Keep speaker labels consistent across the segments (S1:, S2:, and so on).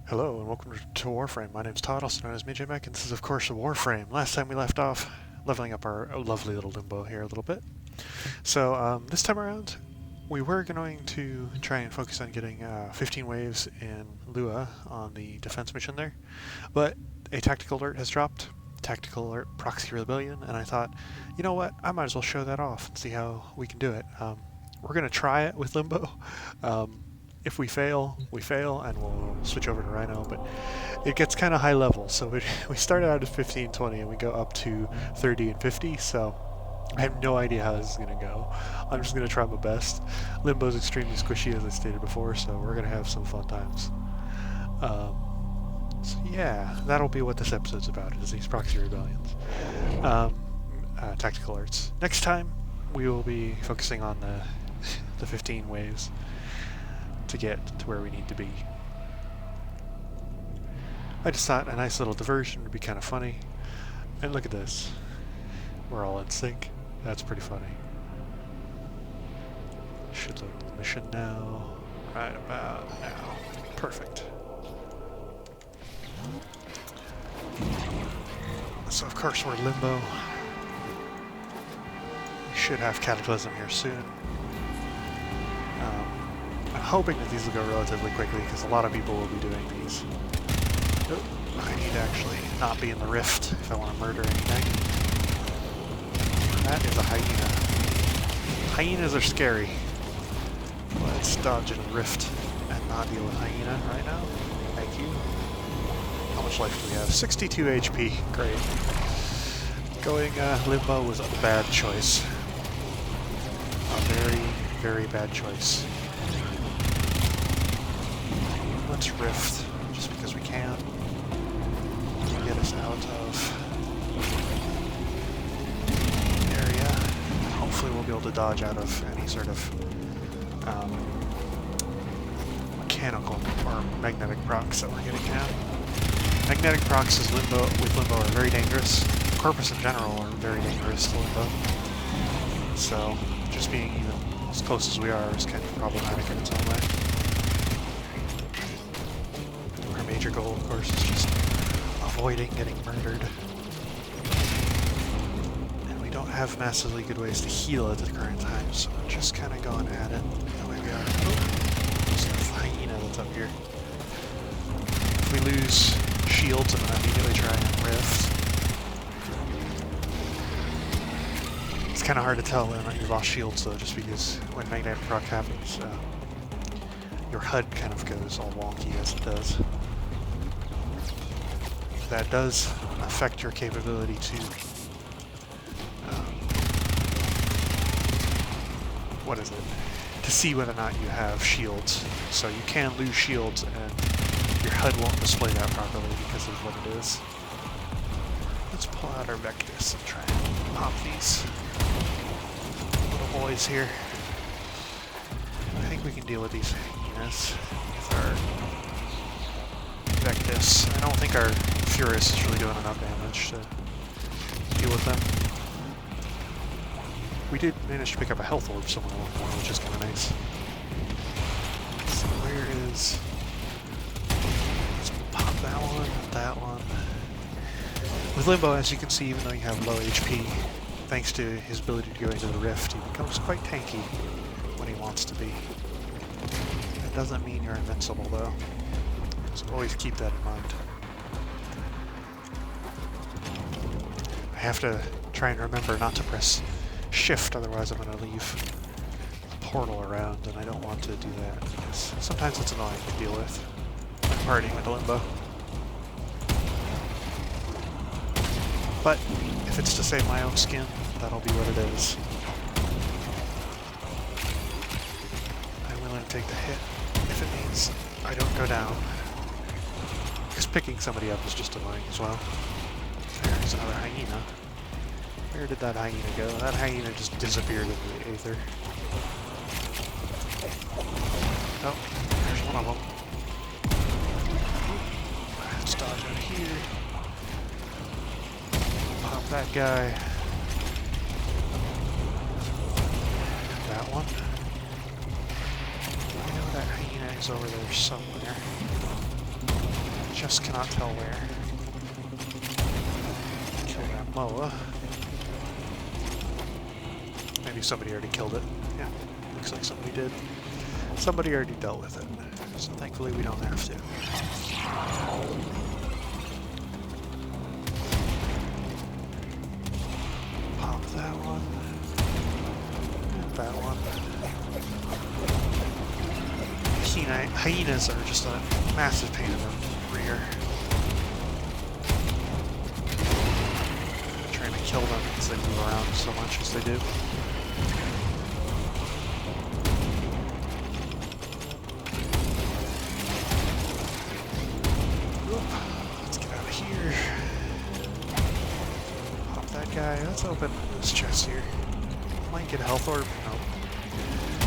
S1: Hello and welcome to Warframe. My name's Todd, also known as MajMech, and this is of course Warframe. Last time we left off leveling up our lovely little Limbo here a little bit. So this time around, we were going to try and focus on getting 15 waves in Lua on the defense mission there, but a tactical alert has dropped. Tactical alert Proxy Rebellion, and I thought, you know what, I might as well show that off and see how we can do it. We're going to try it with Limbo. If we fail, and we'll switch over to Rhino, but it gets kind of high level, so we started out at 15, 20, and we go up to 30 and 50, so I have no idea how this is going to go. I'm just going to try my best. Limbo's extremely squishy, as I stated before, so we're going to have some fun times. So yeah, that'll be what this episode's about, is these Proxy Rebellions. Tactical alerts. Next time, we will be focusing on the 15 waves to get to where we need to be. I just thought a nice little diversion would be kind of funny. And look at this. We're all in sync. That's pretty funny. Should load the mission now. Right about now. Perfect. So of course we're Limbo. We should have Cataclysm here soon. I'm hoping that these will go relatively quickly because a lot of people will be doing these. Oh, I need to actually not be in the rift if I want to murder anything. That is a hyena. Hyenas are scary. Let's dodge in the rift and not deal with hyena right now. Thank you. How much life do we have? 62 HP. Great. Going Limbo was a bad choice. A very, very bad choice. Let's rift, just because we can. Get us out of the area. Hopefully we'll be able to dodge out of any sort of mechanical or magnetic procs that we're getting at. Magnetic procs with Limbo are very dangerous. Corpus in general are very dangerous to Limbo. So just being even as close as we are is kind of problematic in its own way. Our major goal, of course, is just avoiding getting murdered. And we don't have massively good ways to heal at the current time, so we're just kind of going at it the way we are. Oh, there's a hyena that's up here. If we lose shields, I'm going to immediately try and rift. It's kind of hard to tell when you lost shields, though, just because when magnetic proc happens, your HUD kind of goes all wonky as it does. That does affect your capability to to see whether or not you have shields. So you can lose shields and your HUD won't display that properly because of what it is. Let's pull out our Vectis and try and pop these little boys here. I think we can deal with these hyenas with our Vectis. I don't think our Furious is really doing enough damage to deal with them. We did manage to pick up a health orb somewhere along the way, which is kind of nice. So where is... Let's pop that one. With Limbo, as you can see, even though you have low HP, thanks to his ability to go into the rift, he becomes quite tanky when he wants to be. That doesn't mean you're invincible, though. So always keep that in mind. I have to try and remember not to press shift, otherwise I'm going to leave a portal around, and I don't want to do that because sometimes it's annoying to deal with. I'm partying with Limbo. But if it's to save my own skin, that'll be what it is. I'm willing to take the hit if it means I don't go down. Because picking somebody up is just annoying as well. There's another hyena. Where did that hyena go? That hyena just disappeared into the aether. Oh, there's one of them. Let's dodge out here. Pop that guy. That one. I know that hyena is over there somewhere. just cannot tell where. Kill that Moa. Maybe somebody already killed it. Yeah, looks like somebody did. Somebody already dealt with it, so thankfully we don't have to. Pop that one. And that one. Hyenas are just a massive pain in the rear. I'm trying to kill them because they move around so much as they do. Let's get out of here. Pop that guy. Let's open this chest here. Might get a health orb. No.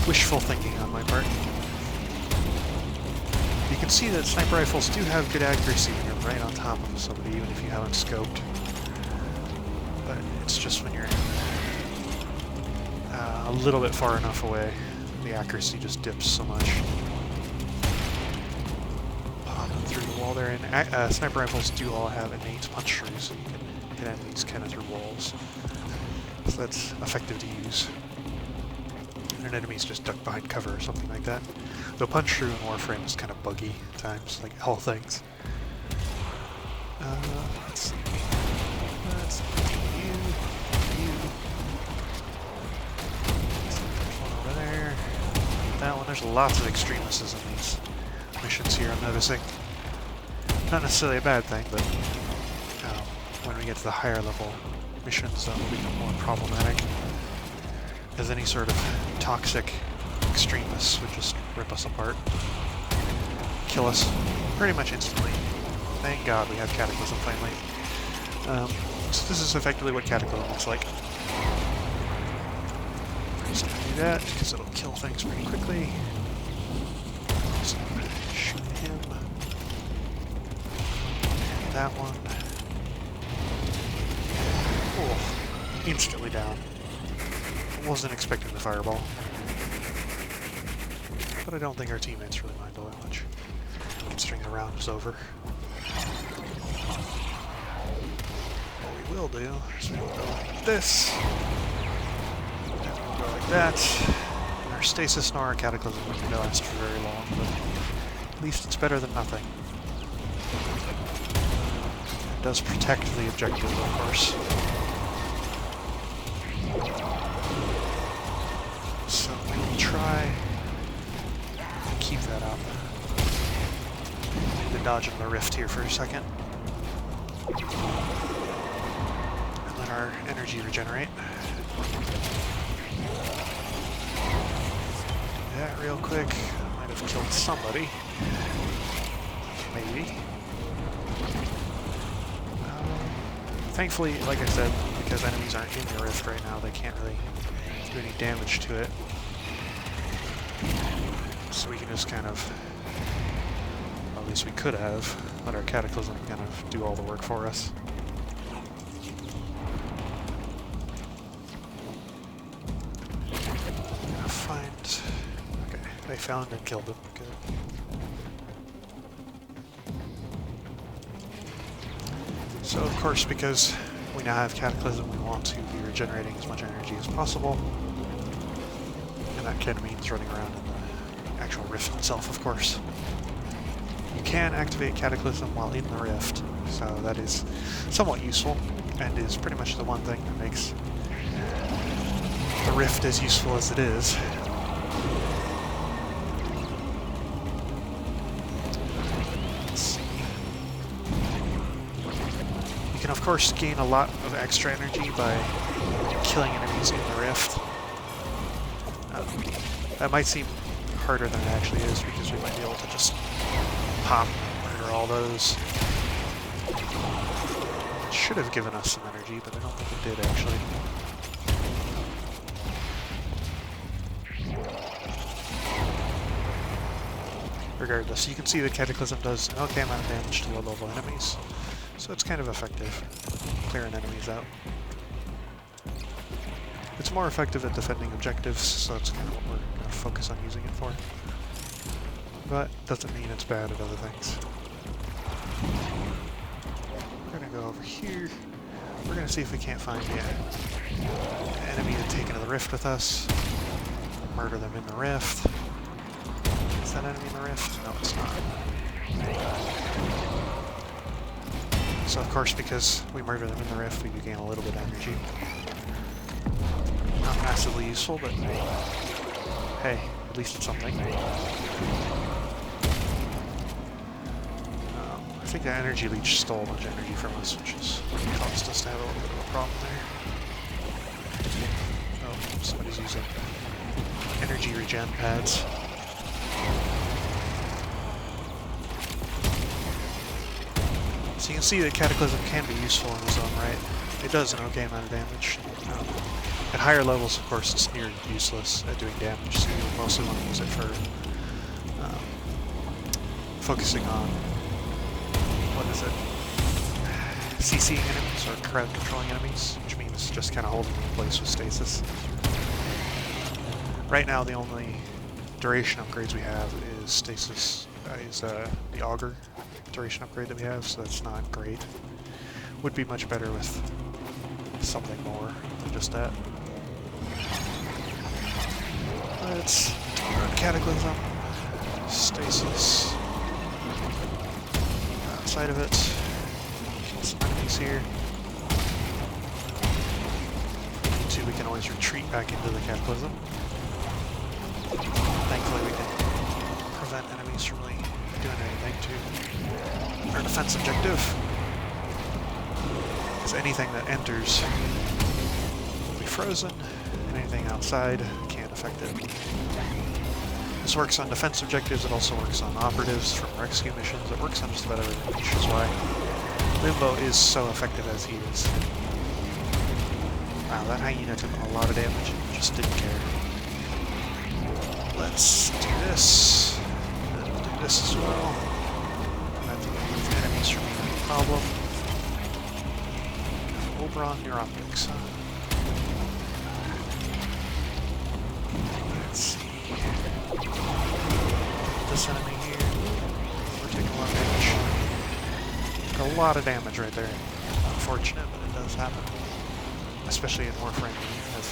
S1: Wishful thinking on my part. You can see that sniper rifles do have good accuracy when you're right on top of somebody, even if you haven't scoped. But it's just when you're a little bit far enough away, the accuracy just dips so much. Popping through the wall there, and sniper rifles do all have innate punch through, so you can hit enemies kind of through walls. So that's effective to use. And enemies just duck behind cover or something like that. Though punch through in Warframe is kind of buggy at times, like all things. Let's see. Let's you. There's one over there. That one. There's lots of extremists in these missions here, I'm noticing. Not necessarily a bad thing, but when we get to the higher level missions, that will become more problematic. As any sort of toxic extremists would just rip us apart. Kill us pretty much instantly. Thank God we have Cataclysm finally. So this is effectively what Cataclysm looks like. Just gonna do that because it'll kill things pretty quickly. Just shoot him. That one. Oh, instantly down. Wasn't expecting the fireball. But I don't think our teammates really mind all that much, considering the round is over. What we will do is we'll go like this, and we'll go like that. And our stasis nor our cataclysm wouldn't last for very long, but at least it's better than nothing. It does protect the objective, of course. So we'll try to keep that up. Need to dodge in the rift here for a second. And let our energy regenerate. Do that real quick. Might have killed somebody. Maybe. Thankfully, like I said, because enemies aren't in the rift right now, they can't really do any damage to it. So we can just kind of, well, at least we could have, let our Cataclysm kind of do all the work for us. Find, okay, they found and killed him, good. So of course, because we now have Cataclysm, we want to be regenerating as much energy as possible. And that kind of means running around in the actual rift itself, of course. You can activate Cataclysm while in the rift, so that is somewhat useful, and is pretty much the one thing that makes the rift as useful as it is. Let's see. You can, of course, gain a lot of extra energy by killing enemies in the rift. That might seem harder than it actually is, because we might be able to just pop under all those. It should have given us some energy, but I don't think it did actually. Regardless, you can see the Cataclysm does an okay amount of damage to low-level enemies, so it's kind of effective, clearing enemies out. It's more effective at defending objectives, so that's kind of what we're going to focus on using it for. But doesn't mean it's bad at other things. here. We're gonna see if we can't find the enemy to take into the rift with us. Murder them in the rift. Is that enemy in the rift? No, it's not. So of course, because we murder them in the rift, we do gain a little bit of energy. Not massively useful, but hey, at least it's something. I think that energy leech stole a bunch of energy from us, which has caused us to have a little bit of a problem there. Oh, somebody's using energy regen pads. So you can see that Cataclysm can be useful in its own right. It does an okay amount of damage. At higher levels, of course, it's near useless at doing damage, so you mostly want to use it for focusing on, what is it, CCing enemies or crowd controlling enemies, which means just kind of holding them in place with stasis. Right now, the only duration upgrades we have is stasis, the auger duration upgrade that we have, so that's not great. Would be much better with something more than just that. Let's run Cataclysm, stasis, outside of it, kill some enemies here. If we need to, we can always retreat back into the Cataclysm. Thankfully we can prevent enemies from really doing anything to our defense objective. Because anything that enters will be frozen, and anything outside can't affect it. This works on defense objectives, it also works on operatives from rescue missions, it works on just about everything, which is why Limbo is so effective as he is. Wow, that hyena took a lot of damage and just didn't care. Let's do this, and we'll do this as well. I have to remove the enemies from being a problem. Oberon, your optics, huh? Let's see. This enemy here. We're taking a lot of damage. Took a lot of damage right there. Unfortunate, but it does happen. Especially in Warframe, you have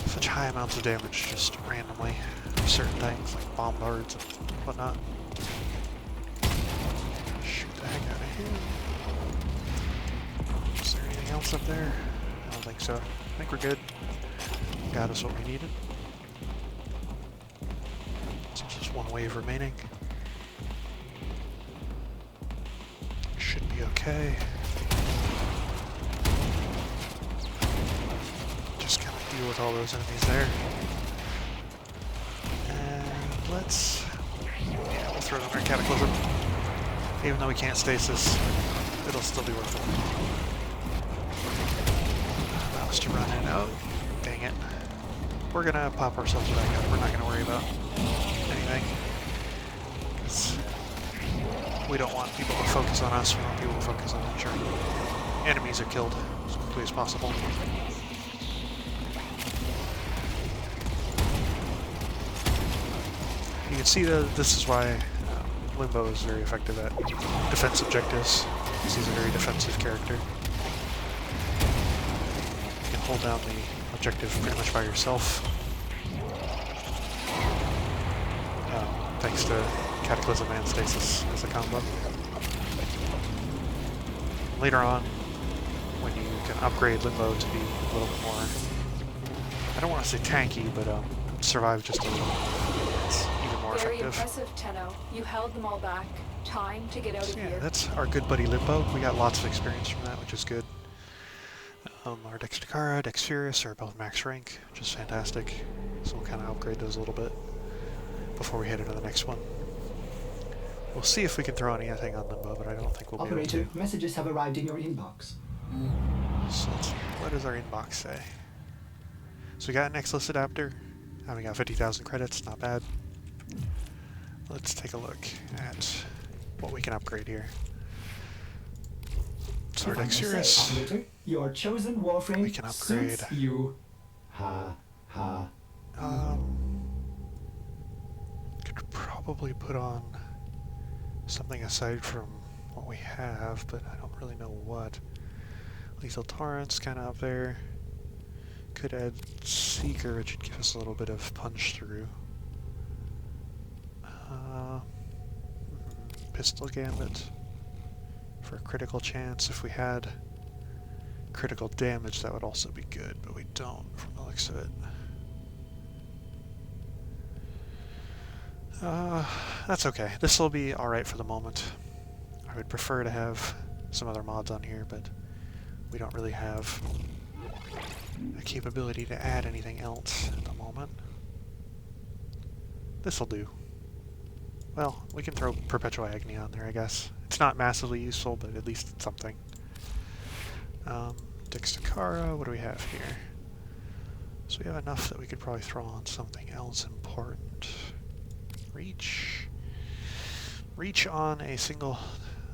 S1: such high amounts of damage just randomly for certain things, like bombards and whatnot. Shoot the heck out of here. Is there anything else up there? I don't think so. I think we're good. Got us what we needed. So just one wave remaining. Should be okay. Just kind of deal with all those enemies there. And let's... yeah, we'll throw them in our Cataclysm. Even though we can't stasis, it'll still be worth it. Allow us to run in. Oh, dang it. We're gonna pop ourselves back up. We're not gonna worry about anything. Because we don't want people to focus on us. We want people to focus on ensuring enemies are killed as quickly as possible. You can see that this is why Limbo is very effective at defense objectives, because he's a very defensive character. You can hold down the objective pretty much by yourself, thanks to Cataclysm and Stasis as a combo. Later on, when you can upgrade Limbo to be a little bit more, I don't want to say tanky, but survive just a little. It's even more
S2: Very
S1: effective.
S2: impressive, Tenno. You held them all back. Time to get out of
S1: Yeah,
S2: here.
S1: that's our good buddy Limbo. We got lots of experience from that, which is good. Our Dex Takara, Dex Furious are both max rank, which is fantastic. So we'll kind of upgrade those a little bit before we head into the next one. We'll see if we can throw anything on Limbo, but I don't think we'll be able
S3: Operator,
S1: to.
S3: messages have arrived in your inbox.
S1: So let's see, what does our inbox say? So we got an Exless adapter, and we got 50,000 credits, not bad. Let's take a look at what we can upgrade here. So our Dex Furious,
S3: Operator, your chosen Warframe
S1: we can upgrade.
S3: suits you. Ha ha.
S1: Could probably put on something aside from what we have, but I don't really know what. Lethal Torrent's kind of up there. Could add Seeker, which would give us a little bit of punch through. Pistol Gambit for a critical chance. If we had critical damage, that would also be good, but we don't from the looks of it. That's okay. This will be alright for the moment. I would prefer to have some other mods on here, but we don't really have a capability to add anything else at the moment. This'll do. Well, we can throw Perpetual Agony on there, I guess. It's not massively useful, but at least it's something. Dextakara, what do we have here? So we have enough that we could probably throw on something else important. Reach. Reach on a single,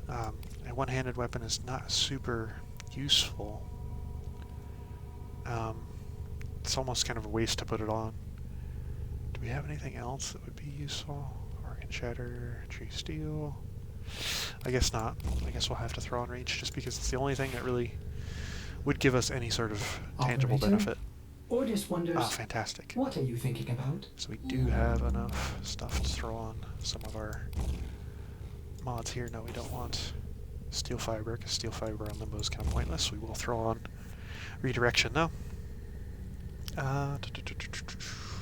S1: a one-handed weapon is not super useful. It's almost kind of a waste to put it on. Do we have anything else that would be useful? Organ Shatter, Tree Steel. I guess not. I guess we'll have to throw on Reach just because it's the only thing that really would give us any sort of tangible benefit.
S3: Ordis wonders,
S1: Ah, fantastic.
S3: what are you thinking about?
S1: So we do have enough stuff to throw on some of our mods here. No, we don't want Steel Fiber, because Steel Fiber on Limbo is kind of pointless. We will throw on Redirection, though.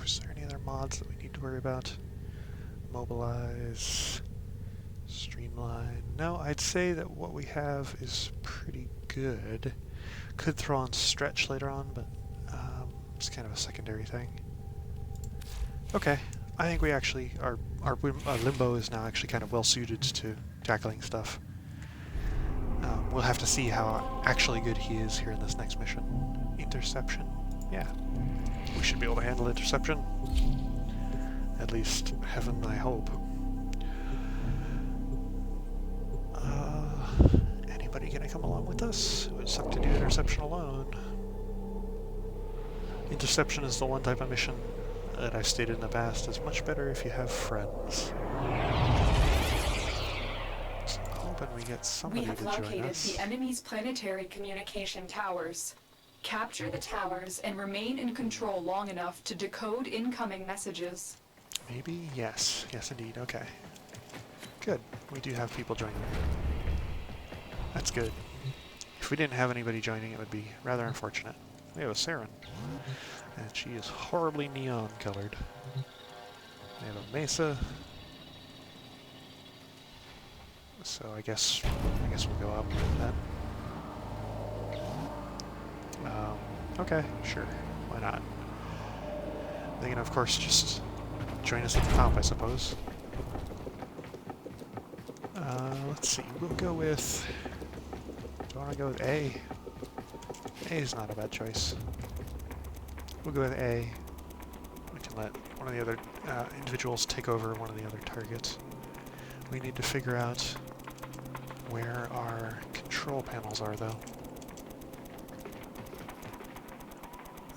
S1: Is there any other mods that we need to worry about? Mobilize, Streamline. No, I'd say that what we have is pretty good. Could throw on Stretch later on, but it's kind of a secondary thing. Okay, I think we actually, our Limbo is now actually kind of well suited to tackling stuff. We'll have to see how actually good he is here in this next mission. Interception, yeah. We should be able to handle interception. At least, heaven, I hope. Anybody gonna come along with us? It would suck to do interception alone. Interception is the one type of mission that I've stated in the past is much better if you have friends. So I'm hoping we get somebody to join us.
S2: We have located the enemy's planetary communication towers. Capture the towers and remain in control long enough to decode incoming messages.
S1: Maybe? Yes. Yes, indeed. Okay. Good. We do have people joining. That's good. If we didn't have anybody joining, it would be rather unfortunate. We have a Saren, and she is horribly neon colored. We have a Mesa. So I guess we'll go up with that. Okay, sure. Why not? They can, of course, just join us at the top, I suppose. Let's see. We'll go with... Do I want to go with A? A is not a bad choice. We'll go with A. We can let one of the other individuals take over one of the other targets. We need to figure out where our control panels are, though.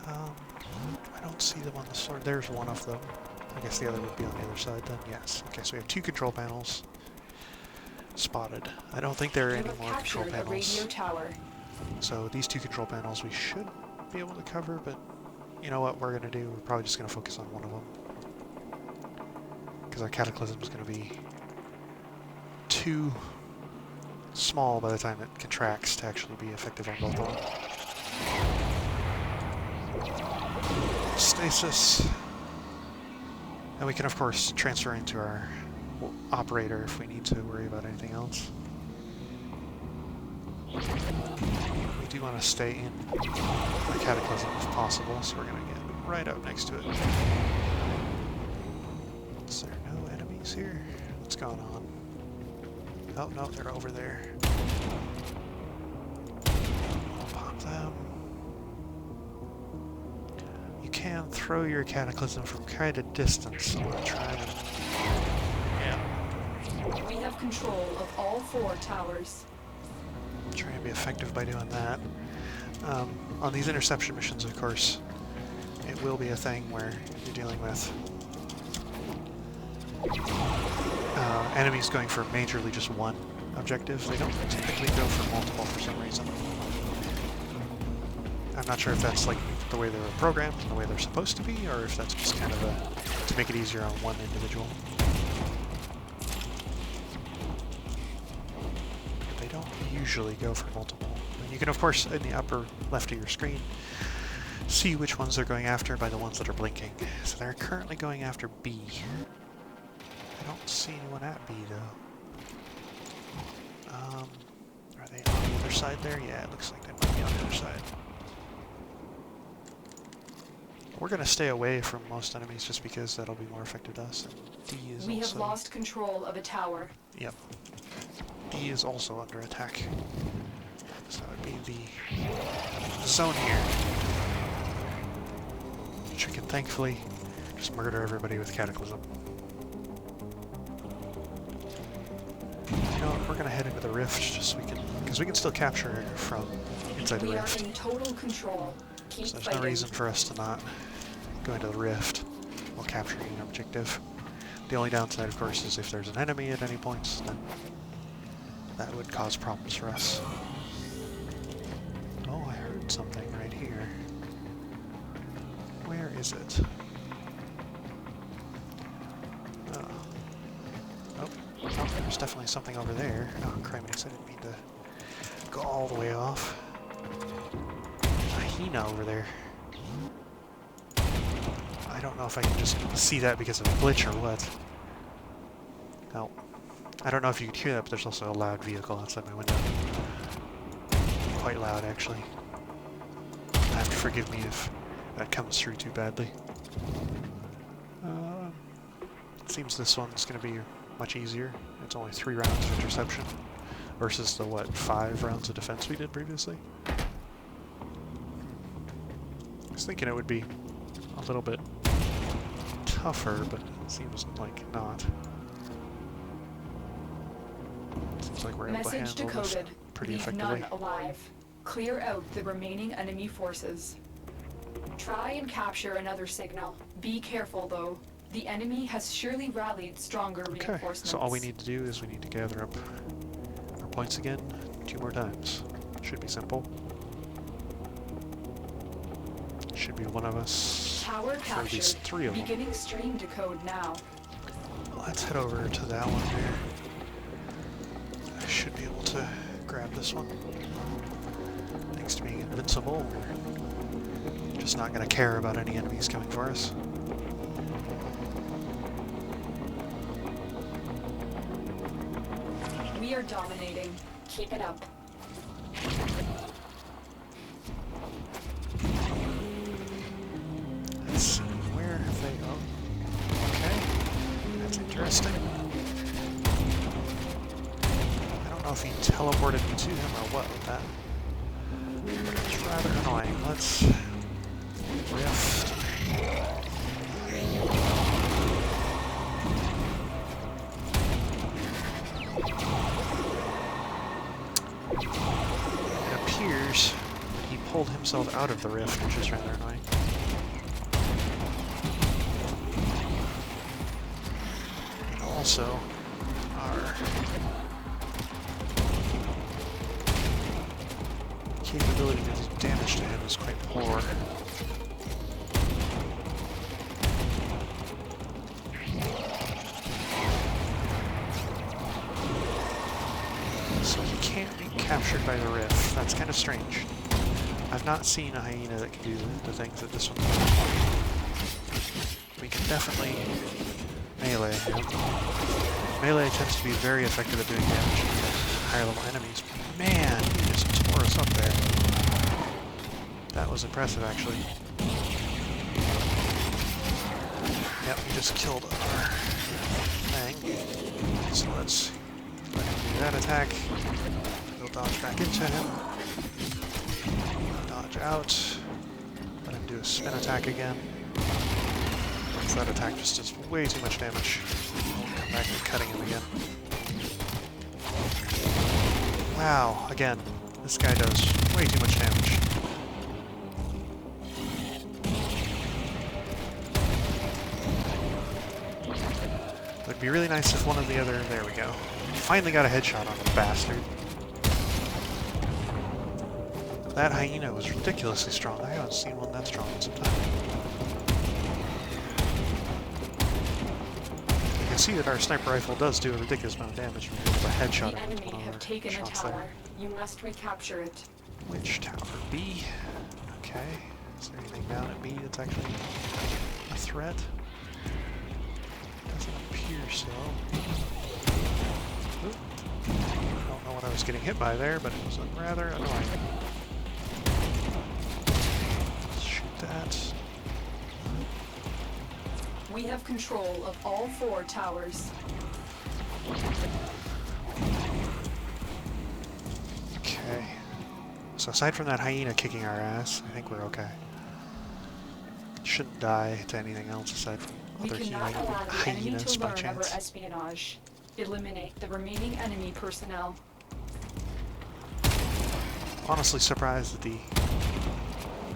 S1: I don't see them on the sword. There's one of them. I guess the other would be on the other side then. Yes. Okay, so we have 2 control panels spotted. I don't think there are any more control panels.
S2: Radio tower.
S1: So these 2 control panels we should be able to cover, but you know what we're going to do? We're probably just going to focus on one of them. Because our Cataclysm is going to be too small by the time it contracts to actually be effective on both of them. Stasis. And we can, of course, transfer into our operator if we need to worry about anything else. We do want to stay in our Cataclysm if possible, so we're going to get right up next to it. Is there no enemies here? What's going on? Oh, no, they're over there. I'll pop them. You can throw your Cataclysm from quite a distance, so we'll try to... Yeah.
S2: We have control of all 4 towers.
S1: Try and be effective by doing that. On these interception missions, of course, it will be a thing where you're dealing with enemies going for majorly just one objective. They don't typically go for multiple for some reason. I'm not sure if that's like the way they were programmed and the way they're supposed to be, or if that's just kind of to make it easier on one individual. But they don't usually go for multiple. And you can, of course, in the upper left of your screen, see which ones they're going after by the ones that are blinking. So they're currently going after B. I don't see anyone at B, though. Are they on the other side there? Yeah, it looks like they might be on the other side. We're going to stay away from most enemies just because that'll be more effective to us. And D is
S2: We
S1: also...
S2: have lost control of a tower.
S1: Yep. D is also under attack. So that would be the zone here. Which we can thankfully just murder everybody with Cataclysm. You know what, we're going to head into the rift just so we can... because we can still capture from inside the rift.
S2: We are in total control. Keep
S1: So there's
S2: fighting.
S1: no reason for us to not go into the rift while capturing an objective. The only downside, of course, is if there's an enemy at any points, then that would cause problems for us. Oh, I heard something right here. Where is it? Oh. Oh, there's definitely something over there. Oh, criminals, I didn't mean to go all the way off. There's a hyena over there. I don't know if I can just see that because of a glitch or what. No. I don't know if you could hear that, but there's also a loud vehicle outside my window. Quite loud, actually. You have to forgive me if that comes through too badly. It seems this one's going to be much easier. It's only 3 rounds of interception versus the, what, 5 rounds of defense we did previously? I was thinking it would be a little bit tougher, but it seems like not. Seems like we're able to
S2: Message
S1: handle this
S2: decoded.
S1: pretty
S2: Leave
S1: effectively.
S2: none alive. Clear out the remaining enemy forces. Try and capture another signal. Be careful, though. The enemy has surely rallied stronger
S1: Okay,
S2: reinforcements.
S1: so all we need to do is we need to gather up our points again 2 more times. Should be simple. Should be one of us.
S2: Tower
S1: for at least
S2: captured.
S1: 3 of them.
S2: Beginning stream decode now.
S1: Let's head over to that one there. I should be able to grab this one. Thanks to being invincible, we're just not going to care about any enemies coming for us.
S2: We are dominating. Keep it up.
S1: Let's see, where have they gone? Okay, that's interesting. I don't know if he teleported me to him or what with that. It's rather annoying. Let's rift. It appears he pulled himself out of the rift, which is rather annoying. And also, our capability to do damage to him is quite poor. So he can't be captured by the rift. That's kind of strange. I've not seen a hyena that can do the things that this one does. We can definitely melee him. Melee tends to be very effective at doing damage to higher level enemies. Man, he just tore us up there. That was impressive, actually. Yep, we just killed our thing. So let's let him do that attack. We'll dodge back into him. Dodge out. Let him do a spin attack again. So that attack just does way too much damage. We'll come back to cutting him again. Wow, again, this guy does way too much damage. It would be really nice if one of the other... There we go. Finally got a headshot on the bastard. That hyena was ridiculously strong. I haven't seen one that strong in some time. You can see that our sniper rifle does do a ridiculous amount of damage when you're able to headshot
S2: The
S1: it with
S2: enemy
S1: one of
S2: have
S1: our
S2: taken a
S1: shots
S2: tower.
S1: there.
S2: You must recapture it.
S1: Which tower? B? Okay. Is there anything down at B that's actually a threat? Doesn't appear so. Oop. I don't know what I was getting hit by there, but it was rather annoying. Let's shoot that.
S2: We have control of all 4 towers.
S1: Okay. So aside from that hyena kicking our ass, I think we're okay. Shouldn't die to anything else aside from
S2: We
S1: other
S2: cannot allow the enemy
S1: hyenas
S2: to
S1: by
S2: learn of our
S1: chance.
S2: espionage. Eliminate the remaining enemy personnel.
S1: Honestly surprised that the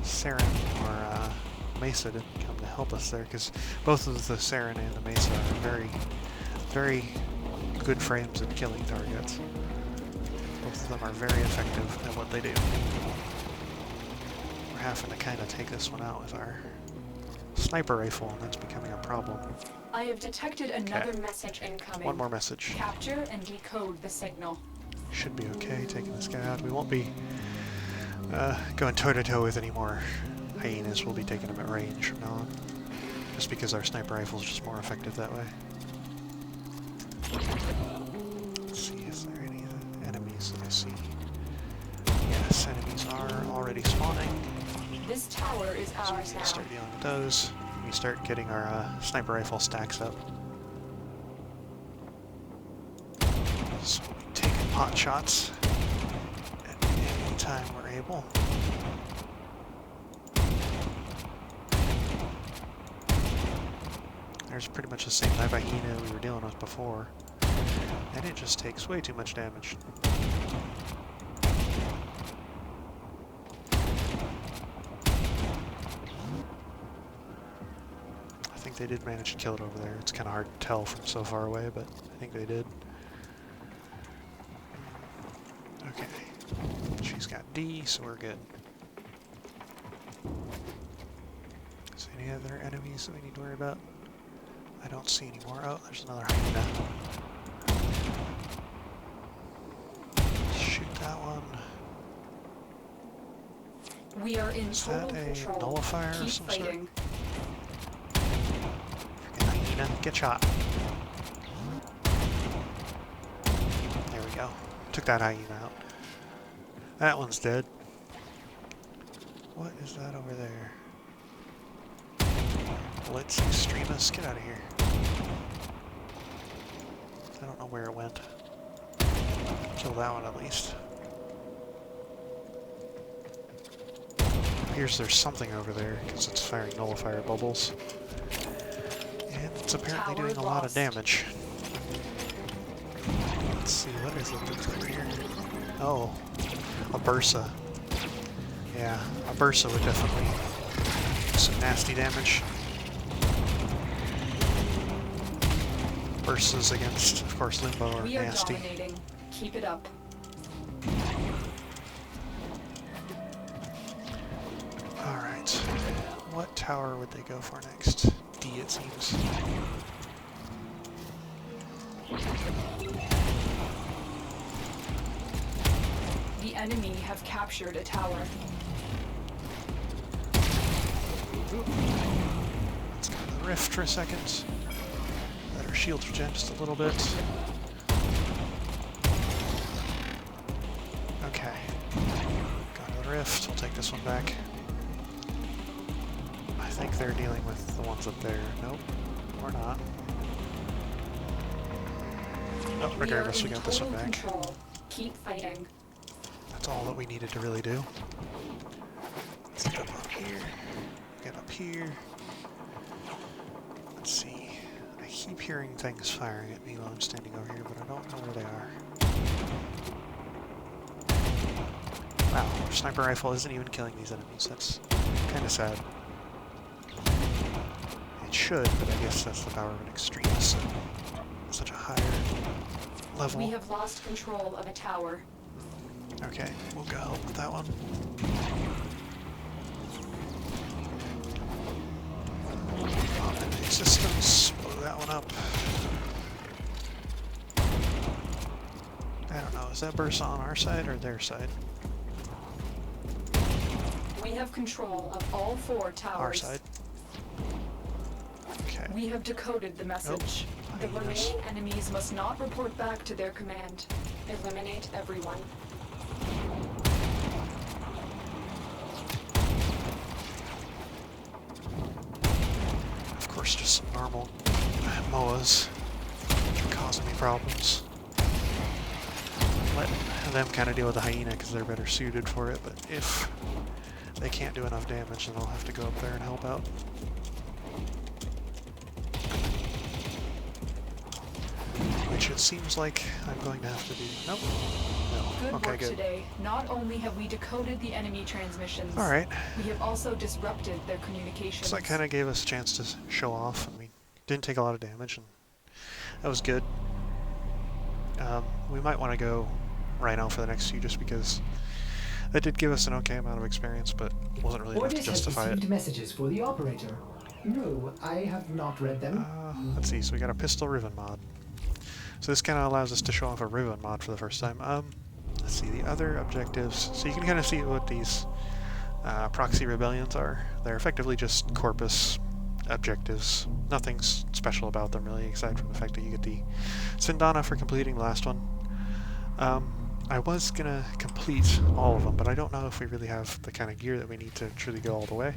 S1: Saren or Mesa didn't come to help us there, because both of the Saren and the Mesa are very, very good frames at killing targets. Both of them are very effective at what they do. We're having to kind of take this one out with our sniper rifle, and that's becoming a problem.
S2: I have detected another message incoming.
S1: One more message.
S2: Capture and decode the signal.
S1: Should be okay taking this guy out. We won't be going toe-to-toe with any more hyenas. We'll be taking them at range from now on. Just because our sniper rifle is just more effective that way. Let's see, is there any enemies that I see? Yes, enemies are already spawning.
S2: This tower is
S1: So
S2: ours
S1: we'll
S2: now.
S1: start dealing with those. We start getting our sniper rifle stacks up. So we'll be taking pot shots at any time we're able. There's pretty much the same type of hyena we were dealing with before. And it just takes way too much damage. I think they did manage to kill it over there. It's kind of hard to tell from so far away, but I think they did. Okay. She's got D, so we're good. Is there any other enemies that we need to worry about? I don't see any more. Oh, there's another hyena. Shoot that one.
S2: We are in
S1: Is
S2: total
S1: that a
S2: control.
S1: nullifier of
S2: Keep
S1: some sort?
S2: fighting.
S1: Freaking hyena, get shot. There we go. Took that hyena out. That one's dead. What is that over there? Blitz extremist, get out of here. I don't know where it went. Kill that one at least. Appears there's something over there because it's firing nullifier bubbles. And it's apparently
S2: Tower
S1: doing a lot of
S2: lost.
S1: damage. Let's see, what is it that's over here? Oh, a Bursa. Yeah, a Bursa would definitely do some nasty damage. Bursas against, of course, Limbo are
S2: We are
S1: nasty.
S2: dominating. Keep it up.
S1: Alright, what tower would they go for next? D, it seems.
S2: The enemy have captured a tower.
S1: Let's go to the rift for a second. Let our shields regen just a little bit. Okay. Go to the rift, we'll take this one back. I think they're dealing with the ones up there. Nope, or not. Oh, regardless, we got this one back.
S2: Control. Keep fighting.
S1: That's all that we needed to really do. Let's jump up here. Get up here. Let's see. I keep hearing things firing at me while I'm standing over here, but I don't know where they are. Wow, our sniper rifle isn't even killing these enemies. That's kind of sad. It should, but I guess that's the power of an extremist. So such a higher level.
S2: We have lost control of a tower.
S1: Okay, we'll go help with that one. Automatic systems, blow that one up. I don't know, is that burst on our side or their side?
S2: We have control of all 4 towers.
S1: Our side. Okay.
S2: We have decoded the message. The
S1: hyenas.
S2: remaining enemies must not report back to their command. Eliminate everyone.
S1: Of course, just some normal MOAs, which are causing me problems. Let them kind of deal with the hyena because they're better suited for it, but if they can't do enough damage, then I'll have to go up there and help out. Which it seems like I'm going to have to do. Nope. No.
S2: Good
S1: Okay,
S2: work
S1: good.
S2: today. Not only have we decoded the enemy transmissions,
S1: Alright.
S2: we have also disrupted their communications.
S1: So that kind of gave us a chance to show off, and we didn't take a lot of damage, and that was good. We might want to go Rhino for the next few, just because that did give us an okay amount of experience, but wasn't really enough to
S3: Orders have
S1: justify
S3: received
S1: it.
S3: messages for the operator. No, I have not read them.
S1: Let's see, so we got a pistol ribbon mod. So this kind of allows us to show off a ribbon mod for the first time. Let's see, the other objectives. So you can kind of see what these proxy rebellions are. They're effectively just corpus objectives. Nothing's special about them really, aside from the fact that you get the Sindana for completing the last one. I was gonna complete all of them, but I don't know if we really have the kind of gear that we need to truly go all the way.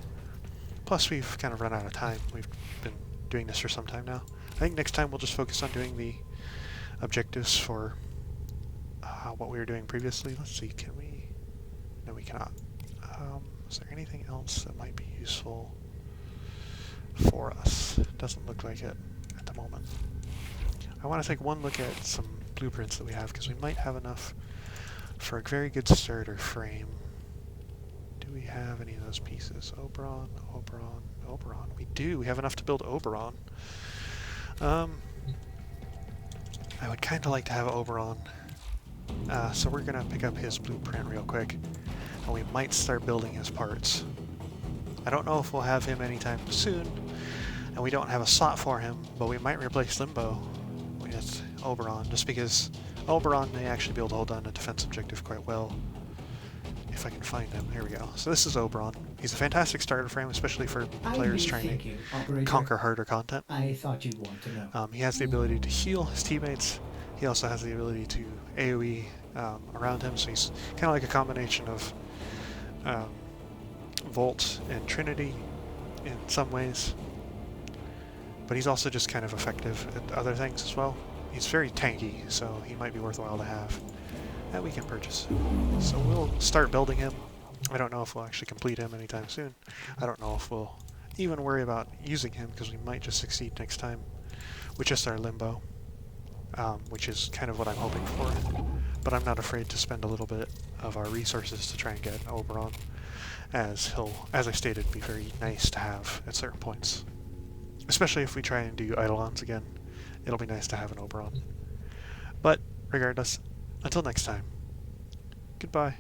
S1: Plus we've kind of run out of time. We've been doing this for some time now. I think next time we'll just focus on doing the objectives for what we were doing previously. Let's see, can we... No, we cannot. Is there anything else that might be useful for us? Doesn't look like it at the moment. I want to take one look at some blueprints that we have, because we might have enough for a very good starter frame. Do we have any of those pieces? Oberon, Oberon, Oberon. We do. We have enough to build Oberon. I would kind of like to have Oberon. So we're going to pick up his blueprint real quick, and we might start building his parts. I don't know if we'll have him anytime soon, and we don't have a slot for him, but we might replace Limbo with Oberon, just because Oberon may actually be able to hold down a defense objective quite well. If I can find him. Here we go. So this is Oberon. He's a fantastic starter frame, especially for players trying to conquer harder content.
S3: I thought you'd want to know.
S1: He has the ability to heal his teammates. He also has the ability to AoE around him, so he's kind of like a combination of Volt and Trinity in some ways. But he's also just kind of effective at other things as well. He's very tanky, so he might be worthwhile to have. That we can purchase. So we'll start building him. I don't know if we'll actually complete him anytime soon. I don't know if we'll even worry about using him, because we might just succeed next time with just our Limbo, which is kind of what I'm hoping for. But I'm not afraid to spend a little bit of our resources to try and get Oberon, as he'll, as I stated, be very nice to have at certain points. Especially if we try and do Eidolons again, it'll be nice to have an Oberon. But regardless, until next time, goodbye.